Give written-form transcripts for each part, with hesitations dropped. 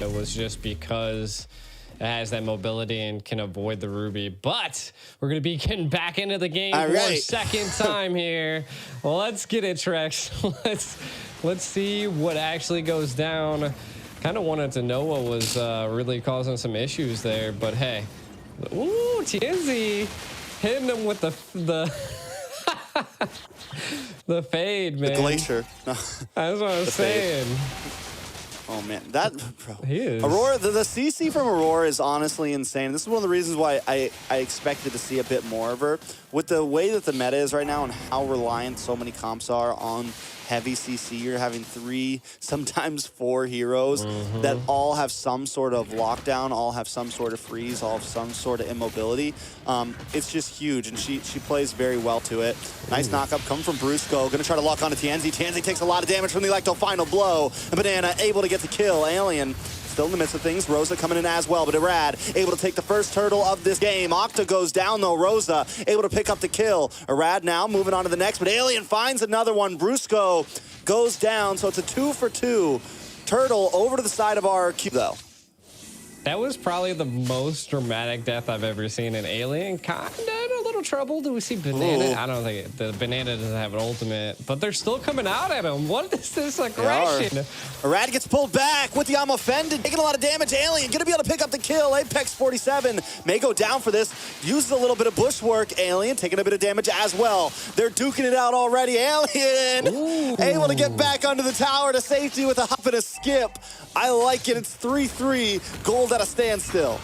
It was just because it has that mobility and can avoid the Ruby. But we're going to be getting back into the game for a second time here. Well, let's get it, Trex. Let's see what actually goes down. Kind of wanted to know what was really causing some issues there, but hey. Ooh, TNZ hitting him with the the fade, man. The glacier. That's what I'm saying. Oh man, that bro. He is. Aurora, the CC from Aurora is honestly insane. This is one of the reasons why I expected to see a bit more of her. With the way that the meta is right now and how reliant so many comps are on heavy CC, you're having 3, sometimes 4 heroes that all have some sort of lockdown, all have some sort of freeze, all have some sort of immobility. It's just huge, and she plays very well to it. Nice knock-up coming from Brusco. Gonna try to lock onto TNZ. TNZ takes a lot of damage from the Electro final blow. And Banana able to get the kill. Alien still in the midst of things. Rosa coming in as well, but Irad able to take the first turtle of this game. Octa goes down though. Rosa able to pick up the kill. Irad now moving on to the next, but Alien finds another one. Brusco goes down, so it's a 2 for 2. Turtle over to the side of RRQ though. That was probably the most dramatic death I've ever seen in Alien. Kinda in a little trouble. Do we see Banana? Ooh. I don't think the Banana doesn't have an ultimate, but they're still coming out at him. What is this aggression? Irad gets pulled back with the I'm offended, taking a lot of damage. Alien gonna be able to pick up the kill. Apex 47 may go down for this. Uses a little bit of bush work. Alien taking a bit of damage as well. They're duking it out already. Alien able to get back under the tower to safety with a hop and a skip. I like it. It's 3-3. Gold at a standstill.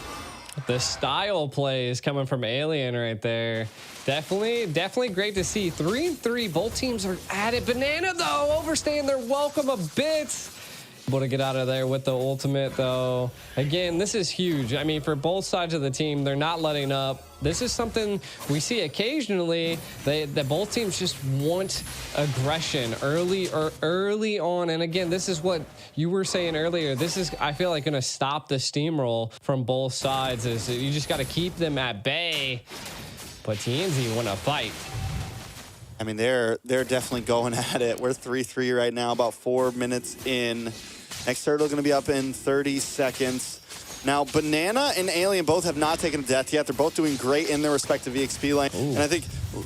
The style play is coming from Alien right there. Definitely great to see. 3-3. Both teams are at it. Banana, though, overstaying their welcome a bit. Able to get out of there with the ultimate, though. Again, this is huge. I mean, for both sides of the team, they're not letting up. This is something we see occasionally, that both teams just want aggression early on. And again, this is what you were saying earlier. This is, I feel like, going to stop the steamroll from both sides. Is you just got to keep them at bay. But TNZ want to fight. I mean, they're definitely going at it. We're 3-3 right now, about 4 minutes in. Next turtle going to be up in 30 seconds. Now, Banana and Alien both have not taken a death yet. They're both doing great in their respective EXP lane. Ooh. And I think, oh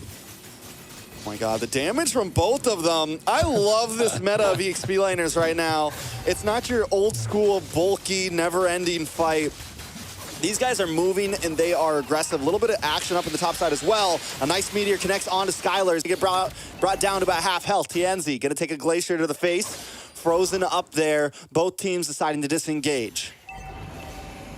my God, the damage from both of them. I love this meta of EXP laners right now. It's not your old school, bulky, never-ending fight. These guys are moving and they are aggressive. A little bit of action up in the top side as well. A nice meteor connects onto Skylar. They get brought down to about half health. TNZ gonna take a glacier to the face. Frozen up there. Both teams deciding to disengage.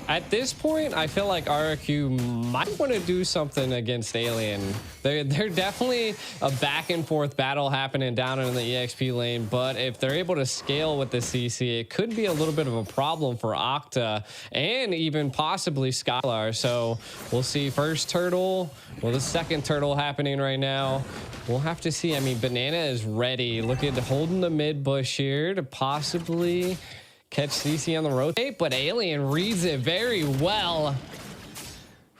At this point, I feel like RRQ might want to do something against Alien. They're definitely a back and forth battle happening down in the EXP lane, but if they're able to scale with the CC, it could be a little bit of a problem for Octa and even possibly Skylar. So we'll see. First turtle, well, the second turtle happening right now. We'll have to see. I mean, Banana is ready. Look at holding the mid bush here to possibly catch CC on the rotate, but Alien reads it very well.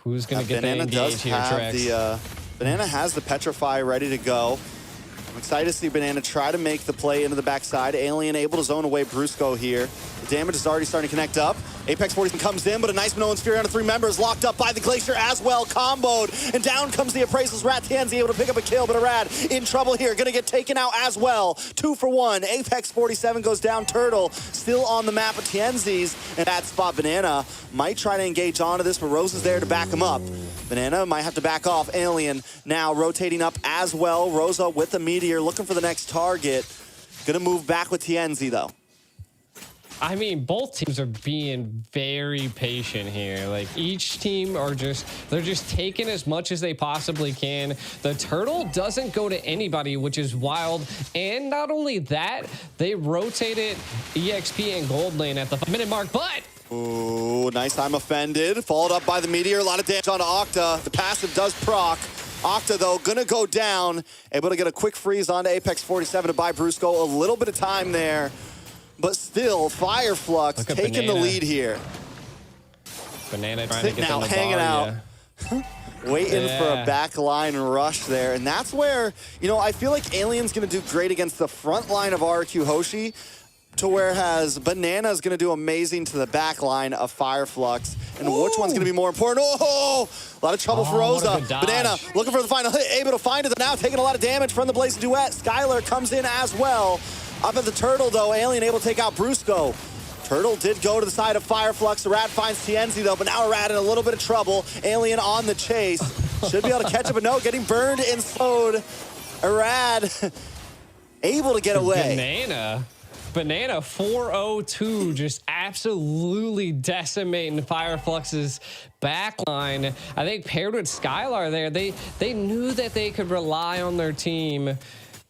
Who's going to get the engage here, Trex? Banana has the Petrify ready to go. I'm excited to see Banana try to make the play into the backside. Alien able to zone away Brusco here. The damage is already starting to connect up. Apex 40 comes in, but a nice Minoan Sphere on 3 members, locked up by the Glacier as well, comboed, and down comes the Appraisal's Rat. TNZ able to pick up a kill, but Arad in trouble here, gonna get taken out as well. 2 for 1. Apex 47 goes down. Turtle still on the map, but TNZ's in that spot. Banana might try to engage onto this, but Rose is there to back him up. Banana might have to back off. Alien now rotating up as well. Rosa with the meteor, looking for the next target. Gonna move back with TNZ though. I mean, both teams are being very patient here. Like, each team are they're just taking as much as they possibly can. The turtle doesn't go to anybody, which is wild. And not only that, they rotated EXP and gold lane at the 5-minute mark, but ooh, nice. I'm offended. Followed up by the meteor. A lot of damage onto Octa. The passive does proc. Octa, though, gonna go down. Able to get a quick freeze onto Apex 47 to buy Brusco a little bit of time there. But still, Fire Flux taking the lead here. Banana trying to get out, hanging out. Waiting for a backline rush there. And that's where, you know, I feel like Alien's going to do great against the front line of RRQ HOSIH. to whereas Banana is going to do amazing to the back line of FireFlux. And which one's going to be more important? Oh, a lot of trouble for Rosa. Banana looking for the final hit, able to find it now, taking a lot of damage from the Blazing Duet. Skylar comes in as well. Up at the Turtle, though, Alien able to take out Brusco. Turtle did go to the side of FireFlux. Rad finds Tienzi, though, but now Rad in a little bit of trouble. Alien on the chase. Should be able to catch up, but no, getting burned and slowed. Rad able to get away. Banana 402 just absolutely decimating FireFlux's backline. I think paired with Skylar there, they knew that they could rely on their team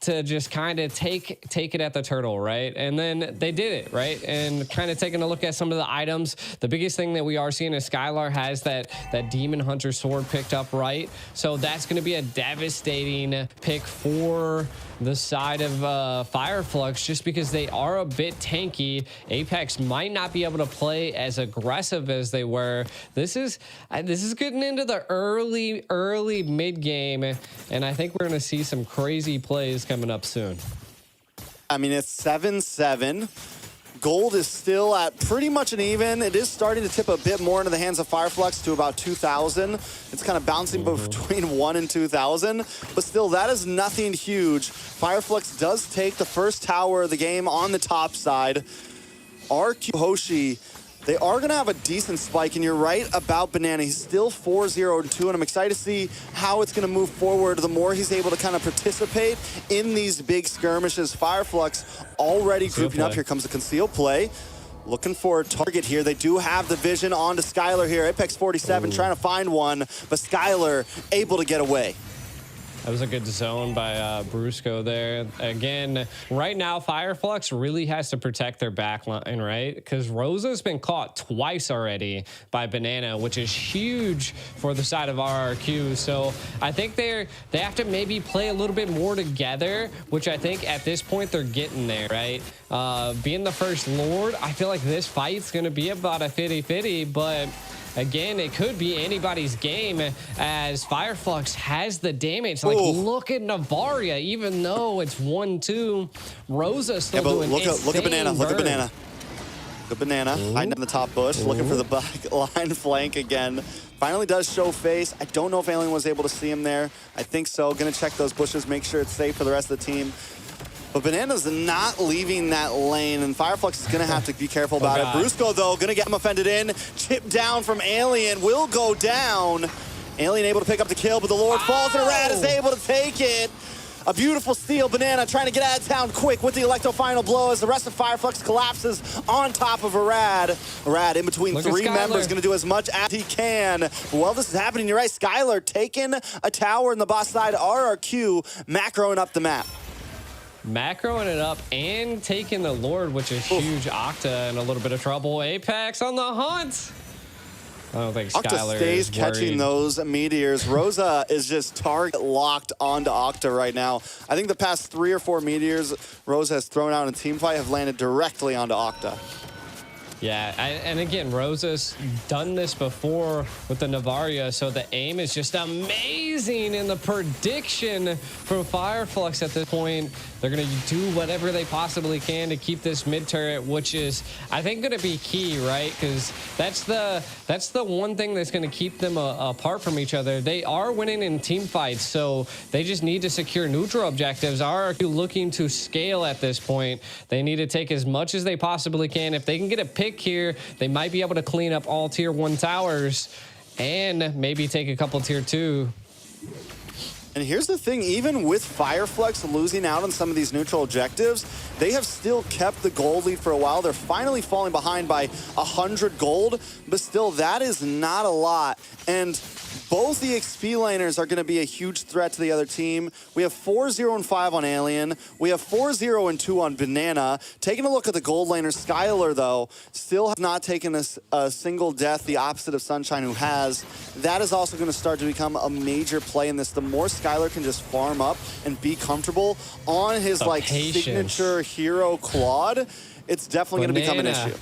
to just kind of take it at the Turtle, right? And then they did it, right? And kind of taking a look at some of the items. The biggest thing that we are seeing is Skylar has that Demon Hunter sword picked up, right? So that's going to be a devastating pick for the side of FireFlux, just because they are a bit tanky. Apex might not be able to play as aggressive as they were. This is getting into the early mid game, and I think we're going to see some crazy plays coming up soon. I mean, it's 7-7. Gold is still at pretty much an even. It is starting to tip a bit more into the hands of FireFlux to about 2,000. It's kind of bouncing between 1 and 2,000, but still, that is nothing huge. FireFlux does take the first tower of the game on the top side. RRQ HOSIH, they are going to have a decent spike, and you're right about Banana. He's still 4-0-2, and I'm excited to see how it's going to move forward the more he's able to kind of participate in these big skirmishes. FireFlux already grouping up. Here comes the concealed play. Looking for a target here. They do have the vision onto Skylar here. Apex 47 trying to find one, but Skylar able to get away. That was a good zone by Brusco there. Again, right now, FireFlux really has to protect their backline, right? Because Rosa's been caught twice already by Banana, which is huge for the side of RRQ. So I think they have to maybe play a little bit more together, which I think at this point they're getting there, right? Being the first Lord, I feel like this fight's going to be about a 50-50, but again, it could be anybody's game as FireFlux has the damage. Like, look at Navaria, even though it's 1-2, Rosa still doing look at Banana, burn. look at Banana. Good Banana, hiding in the top bush, looking for the back line flank again. Finally does show face. I don't know if Alien was able to see him there. I think so. Gonna check those bushes, make sure it's safe for the rest of the team. But Banana's not leaving that lane, and FireFlux is going to have to be careful about it. Brusco, though, going to get him offended in. Chip down from Alien, will go down. Alien able to pick up the kill, but the Lord falls, and Rad is able to take it. A beautiful steal. Banana trying to get out of town quick with the Electro final blow as the rest of FireFlux collapses on top of Rad. Rad in between three members, going to do as much as he can. But while this is happening, you're right, Skylar taking a tower in the boss side. RRQ macroing up the map. Macroing it up and taking the Lord, which is huge. Octa in a little bit of trouble. Apex on the hunt. I don't think Skylar stays catching those meteors. Rosa is just target locked onto Octa right now. I think the past 3 or 4 meteors Rosa has thrown out in a team fight have landed directly onto Octa. Yeah, and again, Rosa's done this before with the Navaria, so the aim is just amazing, and the prediction from FireFlux at this point, they're going to do whatever they possibly can to keep this mid turret, which is, I think, going to be key, right? Because that's the one thing that's going to keep them apart from each other. They are winning in team fights, so they just need to secure neutral objectives. RRQ looking to scale at this point. They need to take as much as they possibly can. If they can get a pick here, they might be able to clean up all tier 1 towers and maybe take a couple tier 2. And here's the thing, even with FireFlux losing out on some of these neutral objectives, they have still kept the gold lead for a while. They're finally falling behind by 100 gold, but still, that is not a lot. And both the XP laners are going to be a huge threat to the other team. We have 4-0-5 on Alien. We have 4-0-2 on Banana. Taking a look at the gold laner, Skylar, though, still has not taken a single death, the opposite of Sunshine, who has. That is also going to start to become a major play in this. The more Skylar can just farm up and be comfortable on his signature hero Claude, it's definitely going to become an issue.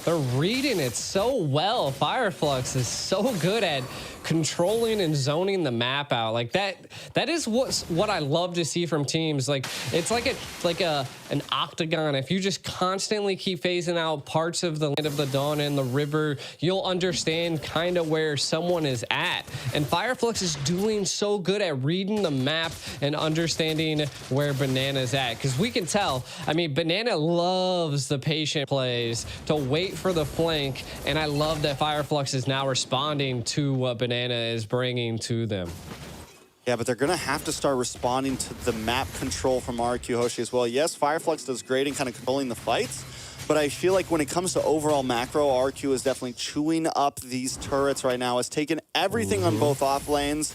They're reading it so well. FireFlux is so good at controlling and zoning the map out. Like that is what I love to see from teams. Like it's like a an octagon, if you just constantly keep phasing out parts of the Land of the Dawn and the river, you'll understand kind of where someone is at. And FLUX is doing so good at reading the map and understanding where Banana's at, because we can tell. I mean, Banana loves the patient plays to wait for the flank, and I love that FLUX is now responding to what Banana is bringing to them. Yeah, but they're going to have to start responding to the map control from RRQ HOSIH as well. Yes, FLUX does great in kind of controlling the fights, but I feel like when it comes to overall macro, RRQ is definitely chewing up these turrets right now. Has taken everything on both off lanes,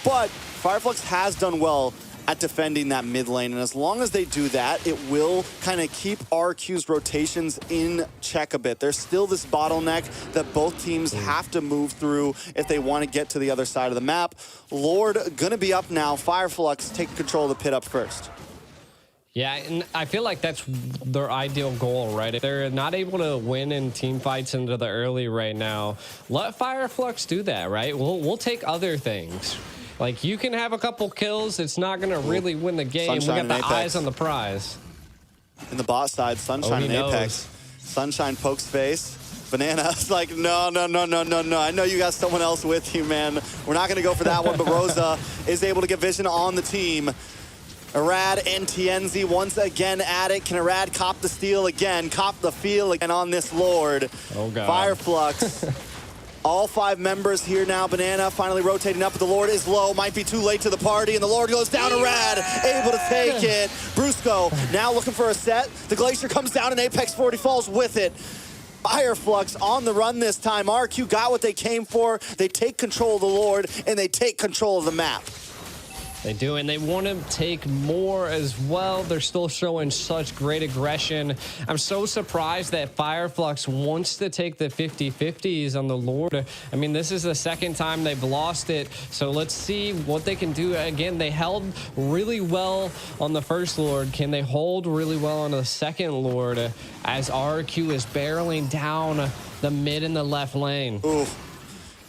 but FLUX has done well at defending that mid lane, and as long as they do that, it will kind of keep RRQ's rotations in check a bit. There's still this bottleneck that both teams have to move through if they want to get to the other side of the map. Lord gonna be up now. FLUX take control of the pit up first. Yeah, and I feel like that's their ideal goal, right? If they're not able to win in team fights into the early right now, let FLUX do that, right? We'll take other things. Like, you can have a couple kills. It's not going to really win the game. Sunshine, we got the Apex eyes on the prize. In the bot side, Sunshine and Apex. Sunshine pokes face. Banana's like, no. I know you got someone else with you, man. We're not going to go for that one, but Rosa is able to get vision on the team. Arad and Tienzi once again at it. Can Arad cop the steal again? Cop the feel again on this Lord. Oh, God. FLUX. All 5 members here now. Banana finally rotating up, but the Lord is low. Might be too late to the party, and the Lord goes down. Arad able to take it. Brusco now looking for a set. The Glacier comes down, and Apex 40 falls with it. FLUX on the run this time. RQ got what they came for. They take control of the Lord, and they take control of the map. They do, and they want to take more as well. They're still showing such great aggression. I'm so surprised that FLUX wants to take the 50-50s on the Lord. I mean, this is the second time they've lost it, so let's see what they can do. Again, they held really well on the first Lord. Can they hold really well on the second Lord as RQ is barreling down the mid and the left lane? Ooh.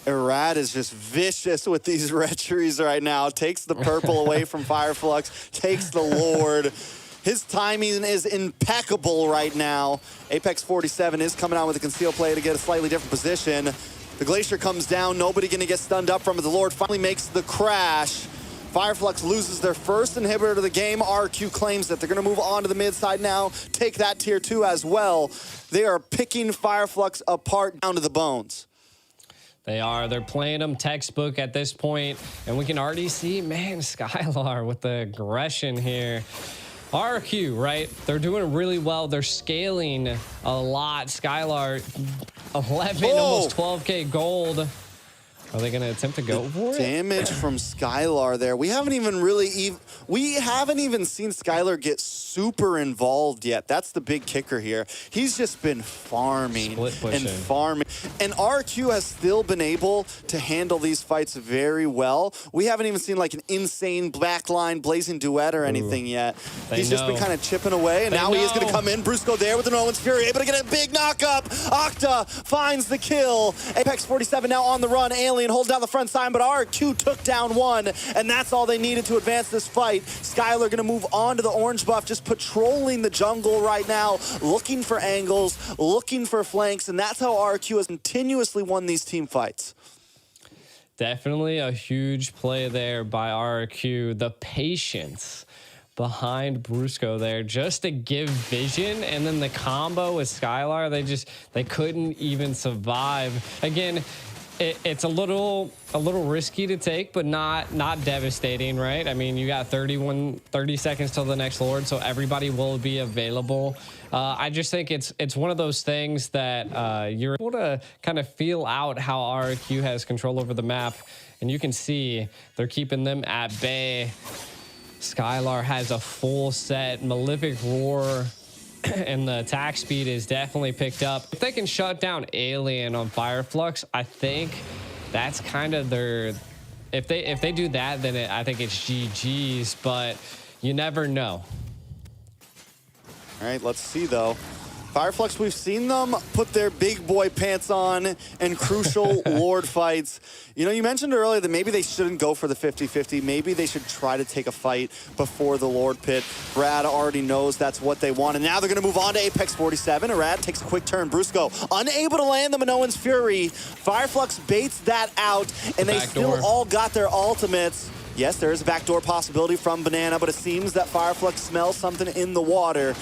Arad is just vicious with these red trees right now. Takes the purple away from FLUX. Takes the Lord. His timing is impeccable right now. Apex 47 is coming out with a conceal play to get a slightly different position. The Glacier comes down. Nobody going to get stunned up from it. The Lord finally makes the crash. FLUX loses their first inhibitor of the game. RQ claims that they're going to move on to the mid side now. Take that tier 2 as well. They are picking FLUX apart down to the bones. They are. They're playing them textbook at this point, and we can already see, man, Skylar with the aggression here. RQ, right? They're doing really well. They're scaling a lot. Skylar, 11, almost 12K gold. Are they going to attempt to go for it? Damage from Skylar there. We haven't even seen Skylar get super involved yet. That's the big kicker here. He's just been farming and farming. And RQ has still been able to handle these fights very well. We haven't even seen like an insane backline blazing duet or anything yet. He's just been kind of chipping away, and now he is going to come in. Brusco there with the Nolan's Fury, able to get a big knock-up. Octa finds the kill. Apex 47 now on the run. Alien holds down the front side, but RQ took down one, and that's all they needed to advance this fight. Skylar going to move on to the orange buff, just patrolling the jungle right now, looking for angles, looking for flanks, and that's how RQ has continuously won these team fights. Definitely a huge play there by RQ. The patience behind Brusco there just to give vision, and then the combo with Skylar, they couldn't even survive. Again, it's a little risky to take, but not devastating, right? I mean, you got 30 seconds till the next Lord, so everybody will be available. I just think it's one of those things that you're able to kind of feel out how RRQ has control over the map, and you can see they're keeping them at bay. Skylar has a full set, Malefic Roar, and the attack speed is definitely picked up. If they can shut down Alien on FLUX, I think that's kind of their... If they do that, then I think it's GG's, but you never know. All right, let's see, though. FLUX, we've seen them put their big boy pants on in crucial Lord fights. You know, you mentioned earlier that maybe they shouldn't go for the 50-50. Maybe they should try to take a fight before the Lord pit. Brad already knows that's what they want. And now they're going to move on to Apex 47. Arad takes a quick turn. Brusco unable to land the Minoan's Fury. FLUX baits that out, and they still all got their ultimates. Yes, there is a backdoor possibility from Banana, but it seems that FLUX smells something in the water.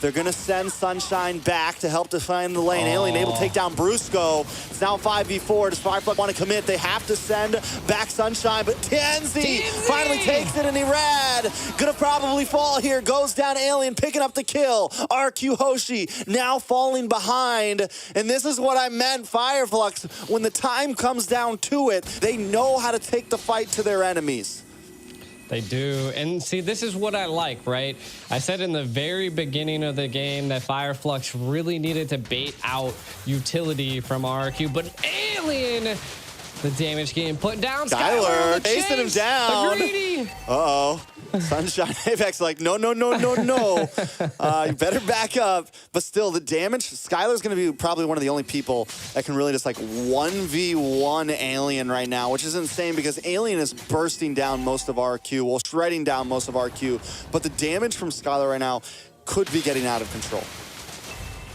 They're going to send Sunshine back to help define the lane. Alien able to take down Brusco. It's now 5v4. Does FLUX want to commit? They have to send back Sunshine, but Tienzi finally takes it, and Rad gonna probably fall here. Goes down Alien, picking up the kill. RRQ HOSIH now falling behind, and this is what I meant, FLUX. When the time comes down to it, they know how to take the fight to their enemies. They do. And see, this is what I like, right? I said in the very beginning of the game that FLUX really needed to bait out utility from RRQ, but Alien, the damage getting put down. Skylar chasing him down. Uh-oh. Sunshine Apex like, no. You better back up. But still, the damage, Skylar's going to be probably one of the only people that can really just like 1v1 Alien right now, which is insane because Alien is bursting down most of RRQ, well, shredding down most of RRQ. But the damage from Skylar right now could be getting out of control.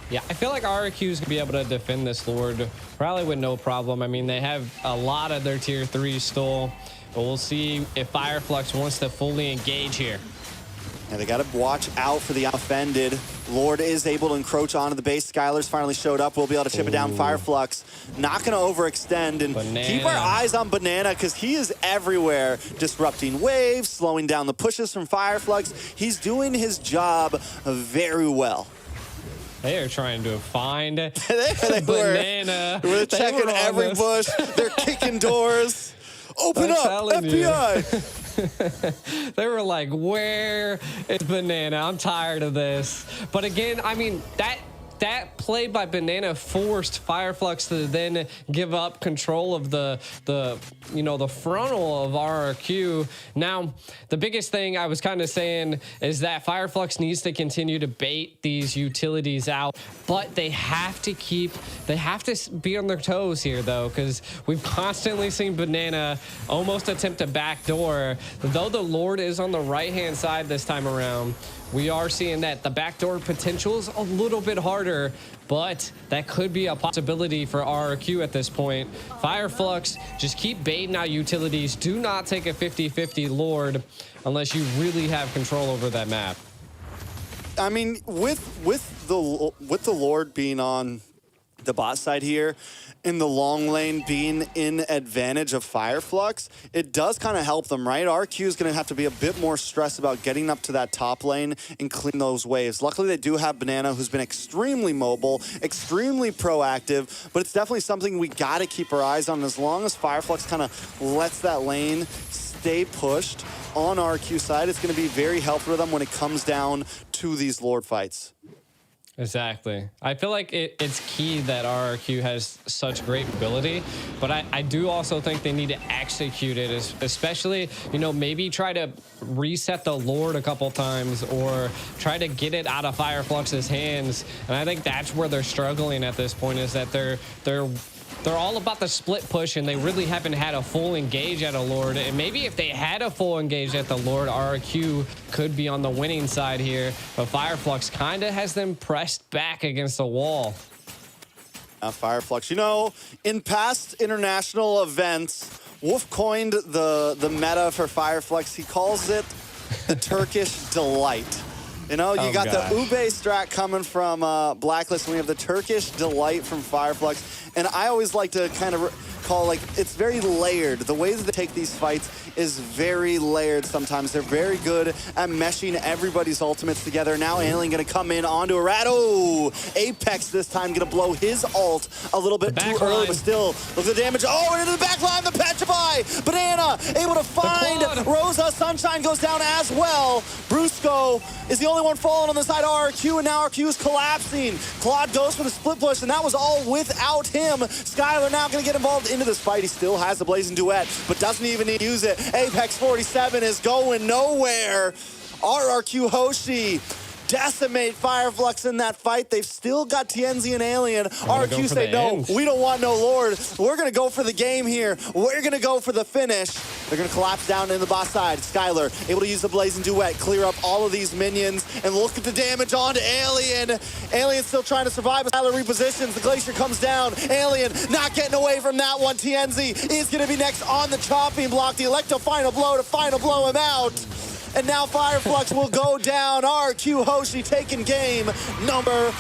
Yeah, I feel like RRQ is going to be able to defend this Lord probably with no problem. I mean, they have a lot of their tier 3 stole. But we'll see if FLUX wants to fully engage here. And they got to watch out for the offended. Lord is able to encroach onto the base. Skylar's finally showed up. We'll be able to chip it down. FLUX not going to overextend. And keep our eyes on Banana because he is everywhere. Disrupting waves, slowing down the pushes from FLUX. He's doing his job very well. They are trying to find Banana. We're checking every bush. They're kicking doors. Open up, FBI! They were like, where is Banana? I'm tired of this. But again, I mean, that play by Banana forced FLUX to then give up control of the frontal of RRQ. Now, the biggest thing I was kind of saying is that FLUX needs to continue to bait these utilities out, but they have to be on their toes here though, because we've constantly seen Banana almost attempt a backdoor. Though the Lord is on the right-hand side this time around, we are seeing that the backdoor potential is a little bit harder, but that could be a possibility for RRQ at this point. FLUX, just keep baiting out utilities. Do not take a 50-50 Lord unless you really have control over that map. I mean, with the Lord being on the bot side here, in the long lane being in advantage of FLUX, it does kind of help them, right? RRQ is going to have to be a bit more stressed about getting up to that top lane and clean those waves. Luckily, they do have Banana, who's been extremely mobile, extremely proactive, but it's definitely something we got to keep our eyes on. As long as FLUX kind of lets that lane stay pushed on RRQ side, it's going to be very helpful for them when it comes down to these Lord fights. Exactly. I feel like it's key that RRQ has such great ability, but I do also think they need to execute it, especially, you know, maybe try to reset the Lord a couple times or try to get it out of FLUX's hands. And I think that's where they're struggling at this point, is that they're all about the split push, and they really haven't had a full engage at a Lord. And maybe if they had a full engage at the Lord, RRQ could be on the winning side here. But FLUX kind of has them pressed back against the wall. FLUX, you know, in past international events, Wolf coined the meta for FLUX. He calls it the Turkish delight. You know, you got the Ube strat coming from Blacklist, and we have the Turkish delight from FLUX. And I always like to kind of call, like, it's very layered. The way that they take these fights is very layered sometimes. They're very good at meshing everybody's ultimates together. Now Alien going to come in onto Arad. Oh, Apex this time going to blow his ult a little bit too early, but still, look at the damage. Oh, and into the back line, the Petrify. Banana able to find Rosa. Sunshine goes down as well. Brusco is the only one falling on the side of RRQ, and now RRQ is collapsing. Claude goes for the split push, and that was all without him. Skylar now going to get involved into this fight. He still has the Blazing Duet, but doesn't even need to use it. Apex 47 is going nowhere. RRQ HOSIH decimate Fire Flux in that fight. They've still got Tienzi and Alien. RRQ say, no, end. we don't want no Lord. We're going to go for the game here. We're going to go for the finish. They're going to collapse down in the boss side. Skylar able to use the Blazing Duet, clear up all of these minions, and look at the damage onto Alien. Alien's still trying to survive, but Skylar repositions. The Glacier comes down. Alien not getting away from that one. Tienzi is going to be next on the chopping block. The Electro final blow to final blow him out. And now Fire Flux will go down. RRQ HOSIH taking game number